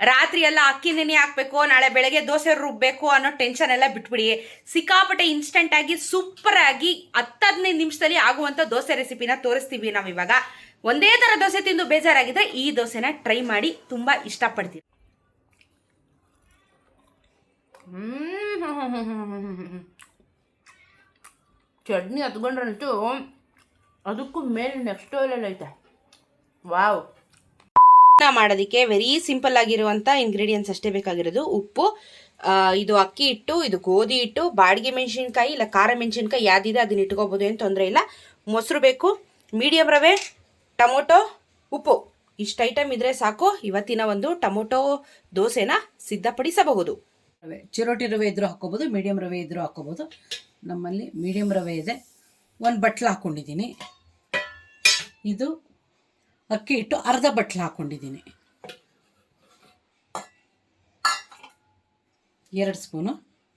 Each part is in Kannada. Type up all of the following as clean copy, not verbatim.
ರಾತ್ರಿ ಎಲ್ಲ ಅಕ್ಕಿ ನೆನೆ ಹಾಕ್ಬೇಕು, ನಾಳೆ ಬೆಳಗ್ಗೆ ದೋಸೆ ರುಬ್ಬೇಕು ಅನ್ನೋ ಟೆನ್ಷನ್ ಎಲ್ಲ ಬಿಟ್ಬಿಡಿ. ಸಿಕ್ಕಾಪಟ್ಟೆ ಇನ್ಸ್ಟೆಂಟ್ ಆಗಿ ಸೂಪರ್ ಆಗಿ 10-15 ನಿಮಿಷದಲ್ಲಿ ಆಗುವಂಥ ದೋಸೆ ರೆಸಿಪಿನ ತೋರಿಸ್ತೀವಿ ನಾವು ಇವಾಗ. ಒಂದೇ ಥರ ದೋಸೆ ತಿಂದು ಬೇಜಾರಾಗಿದ್ರೆ ಈ ದೋಸೆನ ಟ್ರೈ ಮಾಡಿ, ತುಂಬ ಇಷ್ಟಪಡ್ತೀವಿ. ಚಟ್ನಿ ಹತ್ಕೊಂಡ್ರಂತೂ ಅದಕ್ಕೂ ಮೇಲೆ ನೆಕ್ಸ್ಟ್ ಲೆವೆಲ್ ಐತೆ. ವಾವ್. ಮಾಡೋದಕ್ಕೆ ವೆರಿ ಸಿಂಪಲ್ ಆಗಿರುವಂಥ ಇಂಗ್ರೀಡಿಯೆಂಟ್ಸ್ ಅಷ್ಟೇ ಬೇಕಾಗಿರೋದು. ಉಪ್ಪು, ಇದು ಅಕ್ಕಿ ಹಿಟ್ಟು, ಇದು ಗೋಧಿ ಹಿಟ್ಟು, ಬಾಡಿಗೆ ಮೆಣಸಿನ್ಕಾಯಿ ಇಲ್ಲ ಖಾರ ಮೆಣಸಿನ್ಕಾಯಿ ಯಾವ್ದಿದೆ ಅದನ್ನ ಇಟ್ಕೋಬೋದು, ಏನು ತೊಂದರೆ ಇಲ್ಲ. ಮೊಸರು ಬೇಕು, ಮೀಡಿಯಮ್ ರವೆ, ಟೊಮೊಟೊ, ಉಪ್ಪು. ಇಷ್ಟು ಐಟಮ್ ಇದ್ರೆ ಸಾಕು ಇವತ್ತಿನ ಒಂದು ಟೊಮೊಟೊ ದೋಸೆನ ಸಿದ್ಧಪಡಿಸಬಹುದು. ರವೆ, ಚಿರೋಟಿ ರವೆ ಇದ್ರೂ ಹಾಕ್ಕೋಬೋದು, ಮೀಡಿಯಮ್ ರವೆ ಇದ್ರೂ ಹಾಕ್ಕೋಬೋದು. ನಮ್ಮಲ್ಲಿ ಮೀಡಿಯಮ್ ರವೆ ಇದೆ, ಒಂದು ಬಟ್ಲು ಹಾಕ್ಕೊಂಡಿದ್ದೀನಿ. ಇದು ಅಕ್ಕಿ ಹಿಟ್ಟು ಅರ್ಧ ಬಟ್ಲು ಹಾಕ್ಕೊಂಡಿದ್ದೀನಿ. 2 ಸ್ಪೂನು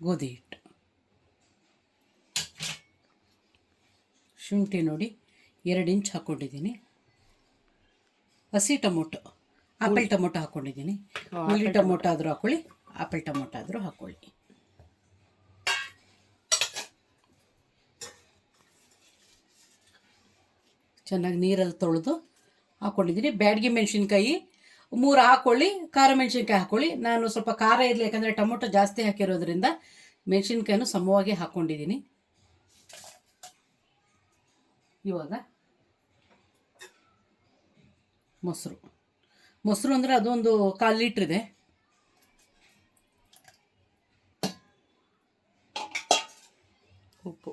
ಗೋಧಿ ಹಿಟ್ಟು, ಶುಂಠಿ ನೋಡಿ 2 ಇಂಚ್ ಹಾಕ್ಕೊಂಡಿದ್ದೀನಿ. ಹಸಿ ಟೊಮೊಟೊ, ಆಪಲ್ ಟೊಮೊಟೊ ಹಾಕ್ಕೊಂಡಿದ್ದೀನಿ. ಹುಳಿ ಟೊಮೊಟೊ ಆದರೂ ಹಾಕ್ಕೊಳ್ಳಿ, ಆಪಲ್ ಟೊಮೊಟೊ ಆದರೂ ಹಾಕ್ಕೊಳ್ಳಿ. ಚೆನ್ನಾಗಿ ನೀರಲ್ಲಿ ತೊಳೆದು ಹಾಕ್ಕೊಂಡಿದ್ದೀನಿ. ಬ್ಯಾಡಗಿ ಮೆಣಸಿನ್ಕಾಯಿ 3 ಹಾಕ್ಕೊಳ್ಳಿ, ಖಾರ ಮೆಣಸಿನ್ಕಾಯಿ ಹಾಕ್ಕೊಳ್ಳಿ. ನಾನು ಸ್ವಲ್ಪ ಖಾರ ಇರಲಿ, ಯಾಕಂದರೆ ಟೊಮೊಟೊ ಜಾಸ್ತಿ ಹಾಕಿರೋದ್ರಿಂದ ಮೆಣಸಿನ್ಕಾಯಿನೂ ಸಮವಾಗಿ ಹಾಕ್ಕೊಂಡಿದ್ದೀನಿ. ಇವಾಗ ಮೊಸರು ಅಂದರೆ ಅದೊಂದು 1/4 ಲೀಟ್ರ್ ಇದೆ. ಉಪ್ಪು,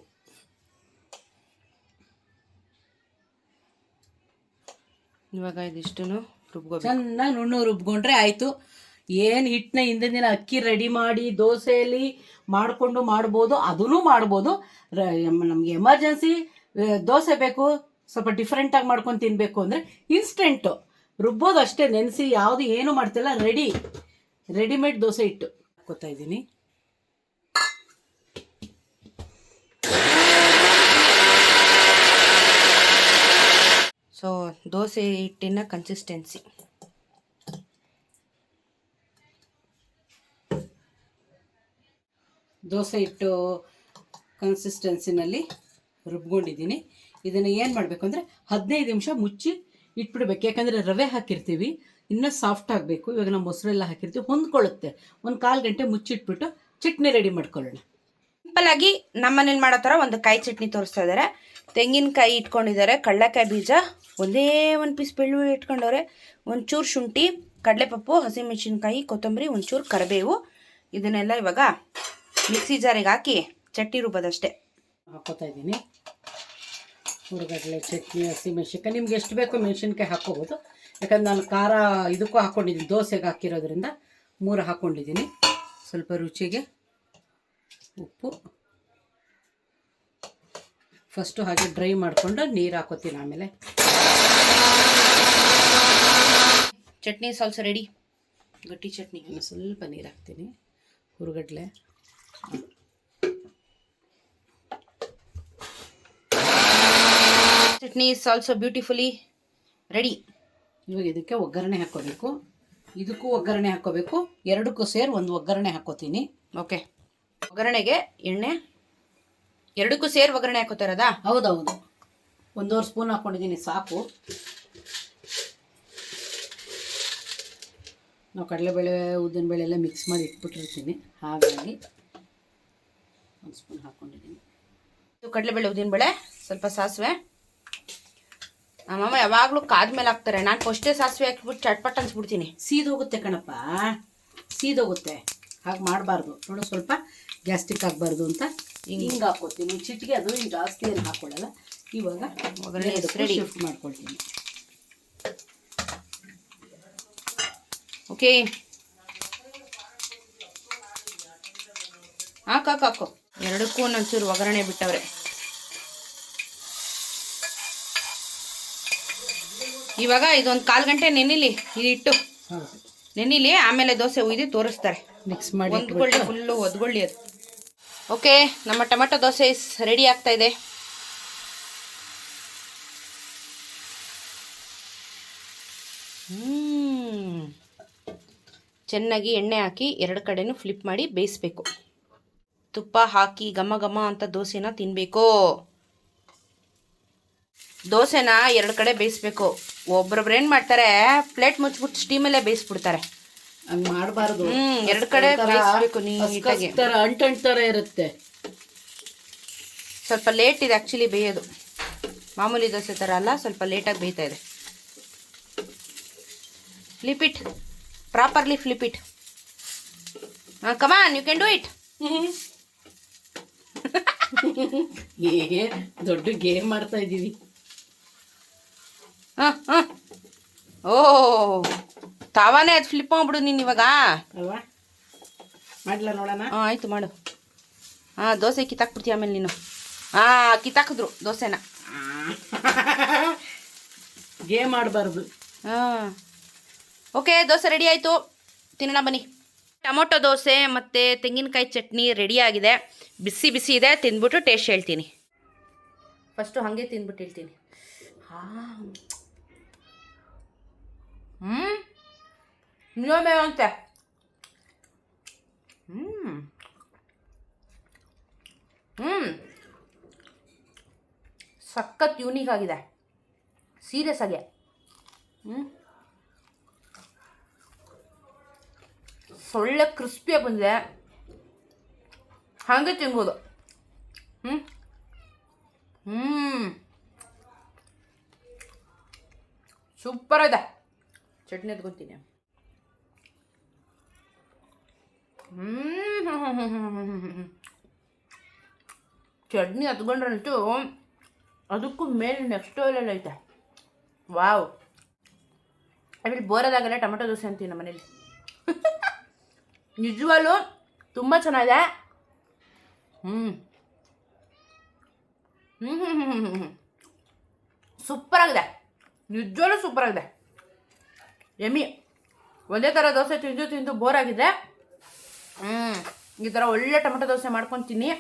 ಇವಾಗ ಇದಿಷ್ಟು ಚೆನ್ನಾಗಿ ನುಣ್ಣಗೆ ರುಬ್ಕೊಂಡ್ರೆ ಆಯಿತು. ಏನು ಹಿಟ್ಟನ್ನ ಹಿಂದಿನ ದಿನ ಅಕ್ಕಿ ರೆಡಿ ಮಾಡಿ ದೋಸೆಯಲ್ಲಿ ಮಾಡಿಕೊಂಡು ಮಾಡ್ಬೋದು, ಅದೂ ಮಾಡ್ಬೋದು. ನಮಗೆ ಎಮರ್ಜೆನ್ಸಿ ದೋಸೆ ಬೇಕು, ಸ್ವಲ್ಪ ಡಿಫ್ರೆಂಟಾಗಿ ಮಾಡ್ಕೊಂಡು ತಿನ್ನಬೇಕು ಅಂದರೆ ಇನ್ಸ್ಟೆಂಟು ರುಬ್ಬೋದು ಅಷ್ಟೇ, ನೆನೆಸಿ ಯಾವುದು ಏನು ಮಾಡ್ತಿಲ್ಲ. ರೆಡಿಮೇಡ್ ದೋಸೆ ಹಿಟ್ಟು ಹಾಕ್ಕೋತಾ ಇದ್ದೀನಿ. ಸೊ ದೋಸೆ ಹಿಟ್ಟಿನ ಕನ್ಸಿಸ್ಟೆನ್ಸಿ ದೋಸೆ ಹಿಟ್ಟು ಕನ್ಸಿಸ್ಟೆನ್ಸಿನಲ್ಲಿ ರುಬ್ಕೊಂಡಿದ್ದೀನಿ. ಇದನ್ನು ಏನು ಮಾಡಬೇಕು ಅಂದರೆ 15 ನಿಮಿಷ ಮುಚ್ಚಿ ಇಟ್ಬಿಡ್ಬೇಕು, ಯಾಕಂದರೆ ರವೆ ಹಾಕಿರ್ತೀವಿ, ಇನ್ನೂ ಸಾಫ್ಟ್ ಆಗಬೇಕು. ಇವಾಗ ನಾವು ಮೊಸರೆಲ್ಲ ಹಾಕಿರ್ತೀವಿ, ಹೊಂದ್ಕೊಳ್ಳುತ್ತೆ. ಒಂದು 1/4 ಗಂಟೆ ಮುಚ್ಚಿಟ್ಬಿಟ್ಟು ಚಟ್ನಿ ರೆಡಿ ಮಾಡ್ಕೊಳ್ಳೋಣ. ಸಿಂಪಲ್ಲಾಗಿ ನಮ್ಮನೇಲಿ ಮಾಡೋ ಥರ ಒಂದು ಕಾಯಿ ಚಟ್ನಿ ತೋರಿಸ್ತಾ ಇದ್ದಾರೆ. ತೆಂಗಿನಕಾಯಿ ಇಟ್ಕೊಂಡಿದ್ದಾರೆ, ಕಡಲೆಕಾಯಿ ಬೀಜ, ಒಂದೇ 1 ಪೀಸ್ ಬೆಳ್ಳುಳ್ಳಿ ಇಟ್ಕೊಂಡವ್ರೆ, ಒಂಚೂರು ಶುಂಠಿ, ಕಡಲೆಪಪ್ಪು, ಹಸಿಮೆಣಸಿನ್ಕಾಯಿ, ಕೊತ್ತಂಬರಿ, ಒಂಚೂರು ಕರಿಬೇವು. ಇದನ್ನೆಲ್ಲ ಇವಾಗ ಮಿಕ್ಸಿ ಜಾರಿಗೆ ಹಾಕಿ ಚಟ್ನಿ ರುಬ್ಬೋದಷ್ಟೇ. ಹಾಕೋತಾ ಇದ್ದೀನಿ. ಹುರುಗಡ್ಲೆ ಚಟ್ನಿ, ಹಸಿಮೆಣ್ಸಿನ್ಕಾಯಿ ನಿಮ್ಗೆ ಎಷ್ಟು ಬೇಕೋ ಮೆಣಸಿನ್ಕಾಯಿ ಹಾಕ್ಕೋಬೋದು. ಯಾಕಂದ್ರೆ ನಾನು ಖಾರ ಇದಕ್ಕೂ ಹಾಕ್ಕೊಂಡಿದ್ದೀನಿ, ದೋಸೆಗೆ ಹಾಕಿರೋದ್ರಿಂದ 3 ಹಾಕ್ಕೊಂಡಿದ್ದೀನಿ. ಸ್ವಲ್ಪ ರುಚಿಗೆ ಉಪ್ಪು ಫಸ್ಟು ಹಾಗೆ ಡ್ರೈ ಮಾಡಿಕೊಂಡು ನೀರು ಹಾಕೋತೀನಿ. ಆಮೇಲೆ ಚಟ್ನಿ ಸಾಲ್ಸ ರೆಡಿ. ಗಟ್ಟಿ ಚಟ್ನಿ. ಸ್ವಲ್ಪ ನೀರು ಹಾಕ್ತೀನಿ. ಹುರುಗಡ್ಲೆ chutney is also beautifully ready. ಇವಾಗ ಇದಕ್ಕೆ ಒಗ್ಗರಣೆ ಹಾಕ್ಕೋಬೇಕು, ಇದಕ್ಕೂ ಒಗ್ಗರಣೆ ಹಾಕ್ಕೋಬೇಕು, ಎರಡಕ್ಕೂ ಸೇರಿ ಒಂದು ಒಗ್ಗರಣೆ ಹಾಕ್ಕೋತೀನಿ. ಓಕೆ, ಒಗ್ಗರಣೆಗೆ ಎಣ್ಣೆ ಎರಡಕ್ಕೂ ಸೇರಿ ಒಗ್ಗರಣೆ ಹಾಕೋತಾ ಇರೋದಾ? ಹೌದೌದು, 1.5 ಸ್ಪೂನ್ ಹಾಕ್ಕೊಂಡಿದ್ದೀನಿ ಸಾಕು. ನಾವು ಕಡಲೆಬೇಳೆ ಉದ್ದಿನಬೇಳೆ ಎಲ್ಲ ಮಿಕ್ಸ್ ಮಾಡಿ ಇಟ್ಬಿಟ್ಟಿರ್ತೀನಿ, ಹಾಗಾಗಿ 1 ಸ್ಪೂನ್ ಹಾಕ್ಕೊಂಡಿದ್ದೀನಿ. ಕಡಲೆಬೇಳೆ ಉದ್ದಿನಬೇಳೆ, ಸ್ವಲ್ಪ ಸಾಸಿವೆ. ನಮ್ಮಮ್ಮ ಯಾವಾಗಲೂ ಕಾದ್ಮೇಲೆ ಹಾಕ್ತಾರೆ, ನಾನು ಫಸ್ಟೇ ಸಾಸಿವೆ ಹಾಕಿಬಿಟ್ಟು ಚಟ್ಪಟ್ ಅನ್ಸ್ಬಿಡ್ತೀನಿ. ಸೀದೋಗುತ್ತೆ ಕಣಪ್ಪ, ಸೀದೋಗುತ್ತೆ, ಹಾಗೆ ಮಾಡಬಾರ್ದು. ನೋಡು, ಸ್ವಲ್ಪ ಗ್ಯಾಸ್ಟ್ರಿಕ್ ಆಗಬಾರ್ದು ಅಂತ ಹಿಂಗೆ ಹಾಕ್ಕೊತೀನಿ. ಚಿಟಿಗೆ ಅದು ಹಿಂಗೆ ಜಾಸ್ತಿ ಏನು ಹಾಕ್ಕೊಳ್ಳಲ್ಲ. ಇವಾಗ ಒಗ್ಗರಣೆ ರೆಡಿ ಶಿಫ್ಟ್ ಮಾಡ್ಕೊಳ್ತೀನಿ. ಓಕೆ, ಹಾಕು. ಎರಡಕ್ಕೂ ಒಂಚೂರು ಒಗ್ಗರಣೆ ಬಿಟ್ಟವ್ರೆ. ಇವಾಗ ಇದೊಂದು 1/4 ಗಂಟೆ ನೆನಿಲಿ, ಇದಿಟ್ಟು ನೆನಿಲಿ, ಆಮೇಲೆ ದೋಸೆ ಉಯ್ದು ತೋರಿಸ್ತಾರೆ. ಮಿಕ್ಸ್ ಮಾಡಿ ಒದ್ಕೊಳ್ಳಿ, ಫುಲ್ಲು ಒದ್ಕೊಳ್ಳಿ ಅದು. ಓಕೆ, ನಮ್ಮ ಟೊಮೆಟೊ ದೋಸೆ ರೆಡಿ ಆಗ್ತಾ ಇದೆ. ಚೆನ್ನಾಗಿ ಎಣ್ಣೆ ಹಾಕಿ ಎರಡು ಕಡೆನೂ ಫ್ಲಿಪ್ ಮಾಡಿ ಬೇಯಿಸ್ಬೇಕು. ತುಪ್ಪ ಹಾಕಿ ಘಮ ಘಮ ಅಂತ ದೋಸೆನ ತಿನ್ನಬೇಕು. ದೋಸೆನ ಎರಡು ಕಡೆ ಬೇಯಿಸ್ಬೇಕು. ಒಬ್ಬೊಬ್ರು ಏನು ಮಾಡ್ತಾರೆ, ಪ್ಲೇಟ್ ಮುಚ್ಚಿಬಿಟ್ಟು ಸ್ಟೀಮಲ್ಲೇ ಬೇಯಿಸ್ಬಿಡ್ತಾರೆ. ಹಂಗೆ ಮಾಡಬಾರ್ದು. ಎರಡು ಕಡೆ ಬೇಯಿಸ್ಬೇಕು ನೀಟಾಗಿ. ಅಂಟಂಟ್ ಥರ ಇರುತ್ತೆ. ಸ್ವಲ್ಪ ಲೇಟ್ ಇದೆ ಆ್ಯಕ್ಚುಲಿ ಬೇಯೋದು. ಮಾಮೂಲಿ ದೋಸೆ ಥರ ಅಲ್ಲ, ಸ್ವಲ್ಪ ಲೇಟಾಗಿ ಬೇಯ್ತಾ ಇದೆ. Flip it properly, flip it. Come on, you can do it. ದೊಡ್ಡ ಗೇಮ್ ಮಾಡ್ತಾ ಇದ್ದೀವಿ. ಓ ತಾವಾನೇ ಅದು ಫ್ಲಿಪ್ ಮಾಡ್ಬಿಡು ನೀನು ಇವಾಗ ಅಲ್ವಾ? ಮಾಡ್ಲಾ ನೋಡೋಣ. ಆಯಿತು ಮಾಡು. ದೋಸೆ ಕಿತ್ತಾಕ್ಬಿಡ್ತೀಯ ಆಮೇಲೆ ನೀನು. ಕಿತ್ತಾಕಿದ್ರು ದೋಸೆನ. ಗೇಮ್ ಮಾಡಬಾರ್ದು. ಓಕೆ, ದೋಸೆ ರೆಡಿ ಆಯಿತು, ತಿನ್ನೋಣ ಬನ್ನಿ. ಟೊಮೊಟೊ ದೋಸೆ ಮತ್ತು ತೆಂಗಿನಕಾಯಿ ಚಟ್ನಿ ರೆಡಿಯಾಗಿದೆ. ಬಿಸಿ ಬಿಸಿ ಇದೆ, ತಿಂದ್ಬಿಟ್ಟು ಟೇಸ್ಟ್ ಹೇಳ್ತೀನಿ. ಫಸ್ಟು ಹಾಗೆ ತಿಂದ್ಬಿಟ್ಟು ಹೇಳ್ತೀನಿ. ಇನ್ನೊಮ್ಮೆ ಅಂತೆ. ಸಖತ್ ಯೂನಿಕ್ ಆಗಿದೆ, ಸೀರಿಯಸ್ ಆಗಿ. ಸೊಳ್ಳೆ ಕ್ರಿಸ್ಪಿಯಾಗಿ ಬಂದಿದೆ, ಹಾಗೆ ತಿನ್ಬೋದು. ಸೂಪರ್ ಇದೆ. ಚಟ್ನಿ ಎತ್ಕೊತೀನಿ. ಚಟ್ನಿ ಹತ್ಕೊಂಡ್ರಂತೂ ಅದಕ್ಕೂ ಮೇಲೆ ನೆಕ್ಸ್ಟ್ ಲೆವೆಲ್ ಐತೆ. ವಾವ್. ಆಮೇಲೆ ಬೋರದಾಗಲ್ಲ ಟೊಮೆಟೊ ದೋಸೆ ಅಂತೀವಿ ನಮ್ಮ ಮನೇಲಿ. ನಿಜವಾಗ್ಲೂ ತುಂಬ ಚೆನ್ನಾಗಿದೆ. ಸೂಪರಾಗಿದೆ, ನಿಜವಾಗ್ಲೂ ಸೂಪರಾಗಿದೆ. ಎಮ್ಮಿ. ಒಂದೇ ಥರ ದೋಸೆ ತಿಂದು ತಿಂದು ಬೋರಾಗಿದೆ. ಈ ಥರ ಒಳ್ಳೆ ಟೊಮೆಟೊ ದೋಸೆ ಮಾಡ್ಕೊತೀನಿ.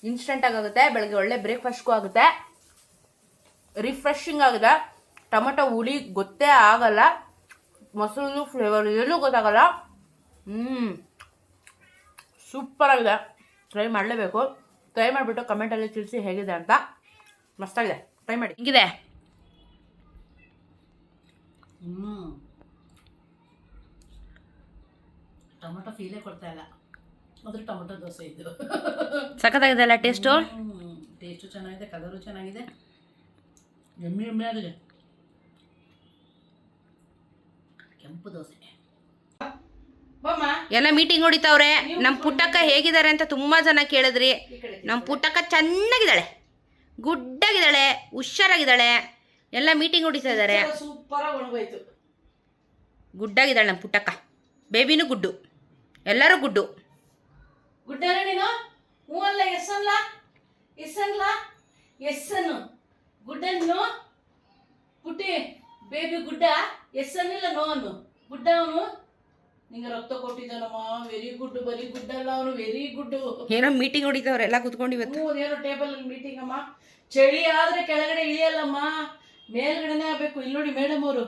ಇನ್ಸ್ಟೆಂಟಾಗಿ ಆಗುತ್ತೆ, ಬೆಳಗ್ಗೆ ಒಳ್ಳೆ ಬ್ರೇಕ್ಫಾಸ್ಟ್ಗೂ ಆಗುತ್ತೆ, ರಿಫ್ರೆಶಿಂಗ್ ಆಗಿದೆ. ಟೊಮೆಟೊ ಹುಳಿ ಗೊತ್ತೇ ಆಗಲ್ಲ, ಮೊಸರು ಫ್ಲೇವರ್ ಏನೂ ಗೊತ್ತಾಗಲ್ಲ. ಸೂಪರಾಗಿದೆ. ಟ್ರೈ ಮಾಡಲೇಬೇಕು. ಟ್ರೈ ಮಾಡಿಬಿಟ್ಟು ಕಮೆಂಟಲ್ಲಿ ತಿಳಿಸಿ ಹೇಗಿದೆ ಅಂತ. ಮಸ್ತಾಗಿದೆ, ಟ್ರೈ ಮಾಡಿ. ಹಿಂಗಿದೆ. ಟೊಮೊಟೊ ಫೀಲೇ ಕೊಡ್ತಾ ಇಲ್ಲ, ಅದ್ರ ಟೊಮೊಟೊ ದೋಸೆ ಇದ್ದು. ಸಖತ್ತಾಗಿದೆ ಅಲ್ಲ ಟೇಸ್ಟು? ಟೇಸ್ಟು ಚೆನ್ನಾಗಿದೆ, ಕಲರು ಚೆನ್ನಾಗಿದೆ, ಎಮ್ಮೆ ಆಗಿದೆ. ಕೆಂಪು ದೋಸೆ. ಎಲ್ಲ ಮೀಟಿಂಗ್ ಹೊಡಿತಾವ್ರೆ. ನಮ್ಮ ಪುಟ್ಟಕ್ಕ ಹೇಗಿದ್ದಾರೆ ಅಂತ ತುಂಬ ಜನ ಕೇಳಿದ್ರಿ. ನಮ್ಮ ಪುಟ್ಟಕ್ಕ ಚೆನ್ನಾಗಿದ್ದಾಳೆ, ಗುಡ್ಡಾಗಿದ್ದಾಳೆ, ಹುಷಾರಾಗಿದ್ದಾಳೆ. ಎಲ್ಲ ಮೀಟಿಂಗ್ ಹೊಡಿತಾ ಇದ್ದಾರೆ. ಸೂಪರಾಗಿ ಒಣಗೋಯ್ತು. ಗುಡ್ಡಾಗಿದ್ದಾಳೆ ನಮ್ಮ ಪುಟ್ಟಕ್ಕ. ಬೇಬಿನೂ ಗುಡ್ಡು, ಎಲ್ಲರೂ ಗುಡ್ಡು. ಗುಡ್ಡನ ನೀನು? ಹ್ಞೂ ಅಲ್ಲ, ಎಸ್ ಅಲ್ಲ, ಎಸ್ ಅಲ್ಲ, ಎಸ್ ಅನ್ನು ಗುಡ್ಡ ನೀನು. ಪುಟ್ಟಿ ಬೇಬಿ ಗುಡ್ಡ. ಎಸ್ ಅನ್ನಿಲ್ಲ, ನೋ ಅನ್ನು. ಗುಡ್ಡ ಅವನು. ನಿಂಗೆ ರಕ್ತ ಕೊಟ್ಟಿದ್ದಾನಮ್ಮ, ವೆರಿ ಗುಡ್. ಬರೀ ಗುಡ್ ಅಲ್ಲ, ಅವನು ವೆರಿ ಗುಡ್. ಏನೋ ಮೀಟಿಂಗ್ ಹೊಡಿತಾವ್ರೆ ಎಲ್ಲ ಕುತ್ಕೊಂಡು ಇವತ್ತು. ಏನೋ ಟೇಬಲ್ ಮೀಟಿಂಗ್ ಅಮ್ಮ. ಚಳಿ ಆದ್ರೆ ಕೆಳಗಡೆ ಇಳಿಯಲ್ಲಮ್ಮ, ಮೇಲ್ಗಡೆನೆ ಆಗ್ಬೇಕು. ಇಲ್ಲಿ ನೋಡಿ ಮೇಡಮ್ ಅವರು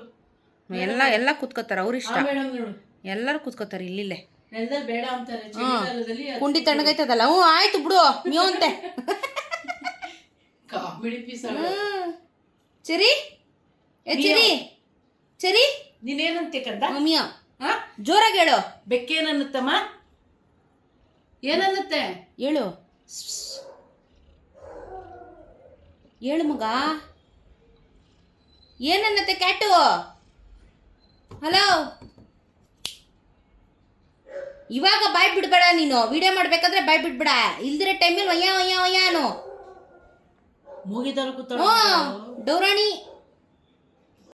ಎಲ್ಲ ಕುತ್ಕೋತಾರೆ, ಅವ್ರ ಇಷ್ಟ. ಮೇಡಮ್ ನೋಡು, ಎಲ್ಲರೂ ಕುತ್ಕೋತಾರೆ. ಇಲ್ಲಿಲ್ಲೇ ನೆಲದಲ್ಲಿ ಬೇಡ ಅಂತಾರೆ ಚಳಿಗಾಲದಲ್ಲಿ. ಕುಂಡಿ ತಣ್ಣಗೈತದಲ್ಲ. ಆಯ್ತು ಬಿಡು, ನೀವು ಅಂತೆ. Comedy piece. ಚರಿ ಚರಿ ಚರಿ, ನೀನೇನಂತೆ ಕಂದ? ಮಮ್ಮಿಯ ಜೋರಾಗಿ ಹೇಳು. ಬೆಕ್ಕೇನನ್ನುತ್ತಮ್ಮ? ಏನನ್ನುತ್ತೆ ಹೇಳು, ಹೇಳು ಮಗ. ಏನನ್ನತ್ತೆ ಕ್ಯಾಟು? ಹಲೋ, ಇವಾಗ ಬಾಯ್ ಬಿಡ್ಬೇಡ ನೀನು. ವಿಡಿಯೋ ಮಾಡ್ಬೇಕಾದ್ರೆ ಬಾಯ್ ಬಿಡ್ಬೇಡ. ಇಲ್ದಿರೋ ಟೈಮಲ್ಲಿ ಒಯ್ಯ ಒಯ್ಯ ಒಯ್ಯಾನು. ಮೂಗಿದಾರು ಕೂತ ಡೌರಾಣಿ.